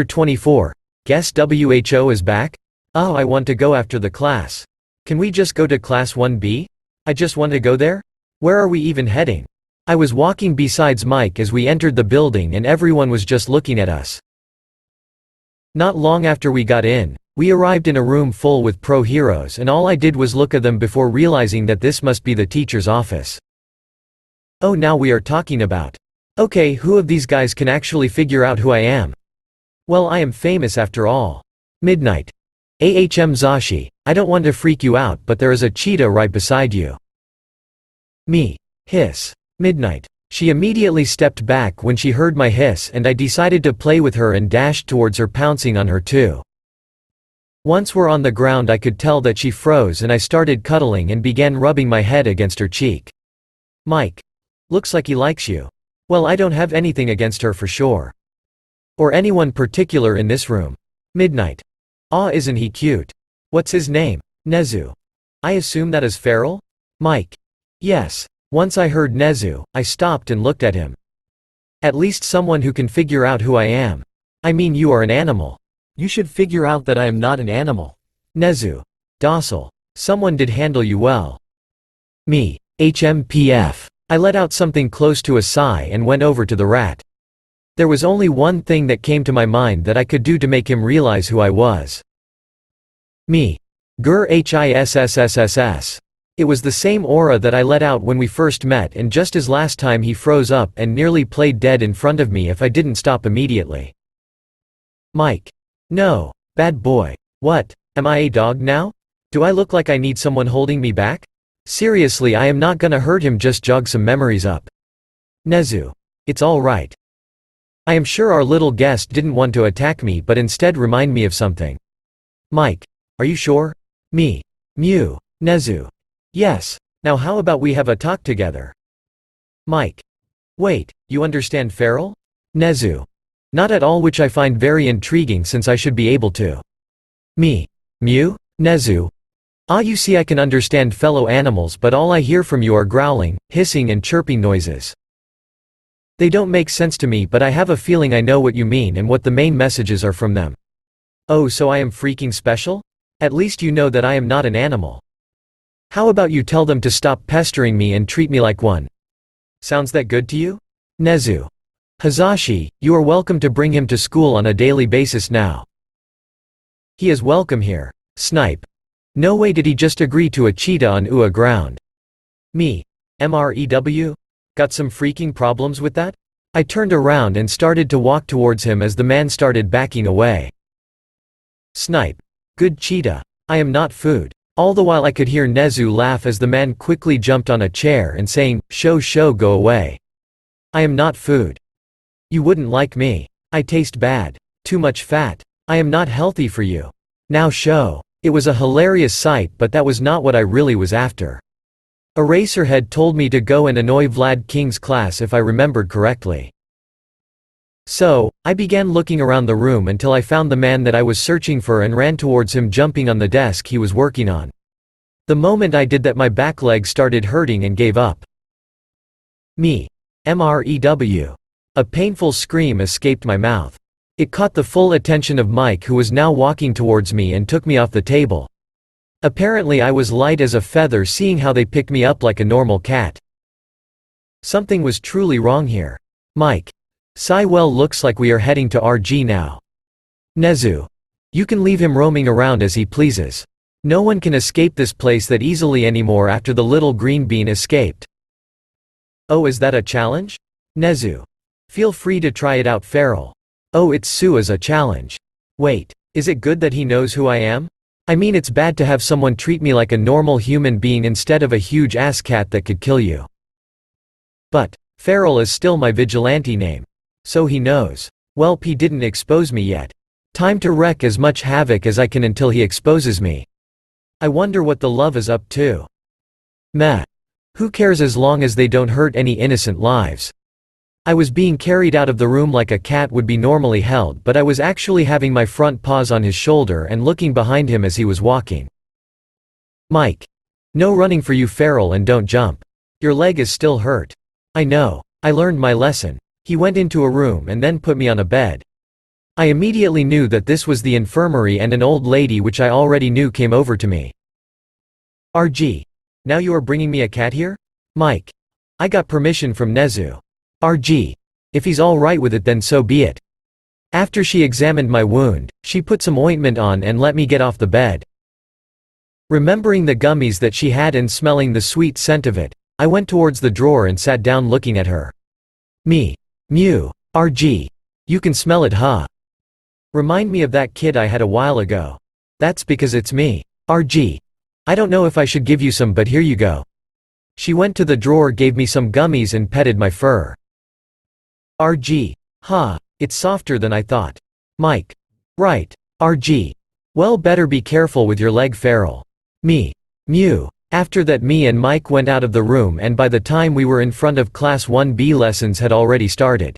24. Guess WHO is back? Oh, I want to go after the class. Can we just go to class 1B? I just want to go there? Where are we even heading? I was walking besides Mike as we entered the building and everyone was just looking at us. Not long after we got in, we arrived in a room full with pro heroes and all I did was look at them before realizing that this must be the teacher's office. Oh, now we are talking about. Okay, who of these guys can actually figure out who I am? Well, I am famous after all. Midnight. Ahm Zashi, I don't want to freak you out but there is a cheetah right beside you. Me. Hiss. Midnight. She immediately stepped back when she heard my hiss and I decided to play with her and dashed towards her, pouncing on her too. Once we're on the ground I could tell that she froze and I started cuddling and began rubbing my head against her cheek. Mike. Looks like he likes you. Well, I don't have anything against her for sure. Or anyone particular in this room. Midnight. Aw, isn't he cute? What's his name? Nezu. I assume that is Feral? Mike. Yes. Once I heard Nezu, I stopped and looked at him. At least someone who can figure out who I am. I mean, you are an animal. You should figure out that I am not an animal. Nezu. Docile. Someone did handle you well. Me. HMPF. I let out something close to a sigh and went over to the rat. There was only one thing that came to my mind that I could do to make him realize who I was. Me. Gur HISSSSS. It was the same aura that I let out when we first met and just as last time he froze up and nearly played dead in front of me if I didn't stop immediately. Mike. No. Bad boy. What? Am I a dog now? Do I look like I need someone holding me back? Seriously, I am not gonna hurt him, just jog some memories up. Nezu. It's all right. I am sure our little guest didn't want to attack me but instead remind me of something. Mike. Are you sure? Me. Mew. Nezu. Yes. Now how about we have a talk together? Mike. Wait, you understand Feral? Nezu. Not at all, which I find very intriguing since I should be able to. Me. Mew? Nezu. Ah, you see, I can understand fellow animals but all I hear from you are growling, hissing and chirping noises. They don't make sense to me but I have a feeling I know what you mean and what the main messages are from them. Oh, so I am freaking special? At least you know that I am not an animal. How about you tell them to stop pestering me and treat me like one? Sounds that good to you? Nezu. Hazashi, you are welcome to bring him to school on a daily basis now. He is welcome here. Snipe. No way did he just agree to a cheetah on UA ground. Me. MREW? Got some freaking problems with that? I turned around and started to walk towards him as the man started backing away. Snipe. Good cheetah. I am not food. All the while I could hear Nezu laugh as the man quickly jumped on a chair and saying, Show, go away. I am not food. You wouldn't like me. I taste bad. Too much fat. I am not healthy for you. Now show. It was a hilarious sight but that was not what I really was after. Eraserhead told me to go and annoy Vlad King's class if I remembered correctly. So, I began looking around the room until I found the man that I was searching for and ran towards him, jumping on the desk he was working on. The moment I did that my back leg started hurting and gave up. Me. MREW. A painful scream escaped my mouth. It caught the full attention of Mike, who was now walking towards me and took me off the table. Apparently I was light as a feather, seeing how they picked me up like a normal cat. Something was truly wrong here. Mike. Well, looks like we are heading to RG now. Nezu. You can leave him roaming around as he pleases. No one can escape this place that easily anymore after the little green bean escaped. Oh, is that a challenge? Nezu. Feel free to try it out, Feral. Oh, it's Sue as a challenge. Wait, is it good that he knows who I am? I mean, it's bad to have someone treat me like a normal human being instead of a huge ass cat that could kill you. But Feral is still my vigilante name. So he knows. Welp, he didn't expose me yet. Time to wreak as much havoc as I can until he exposes me. I wonder what the love is up to. Meh. Who cares as long as they don't hurt any innocent lives. I was being carried out of the room like a cat would be normally held, but I was actually having my front paws on his shoulder and looking behind him as he was walking. Mike. No running for you, Feral, and don't jump. Your leg is still hurt. I know. I learned my lesson. He went into a room and then put me on a bed. I immediately knew that this was the infirmary, and an old lady which I already knew came over to me. RG. Now you are bringing me a cat here? Mike. I got permission from Nezu. RG. If he's all right with it, then so be it. After she examined my wound, she put some ointment on and let me get off the bed. Remembering the gummies that she had and smelling the sweet scent of it, I went towards the drawer and sat down looking at her. Me. Mew. RG. You can smell it, huh? Remind me of that kid I had a while ago. That's because it's me. RG. I don't know if I should give you some, but here you go. She went to the drawer, gave me some gummies and petted my fur. RG. Huh. It's softer than I thought. Mike. Right. RG. Well, better be careful with your leg, feral. Me. Mew. After that, me and Mike went out of the room, and by the time we were in front of Class 1B, lessons had already started.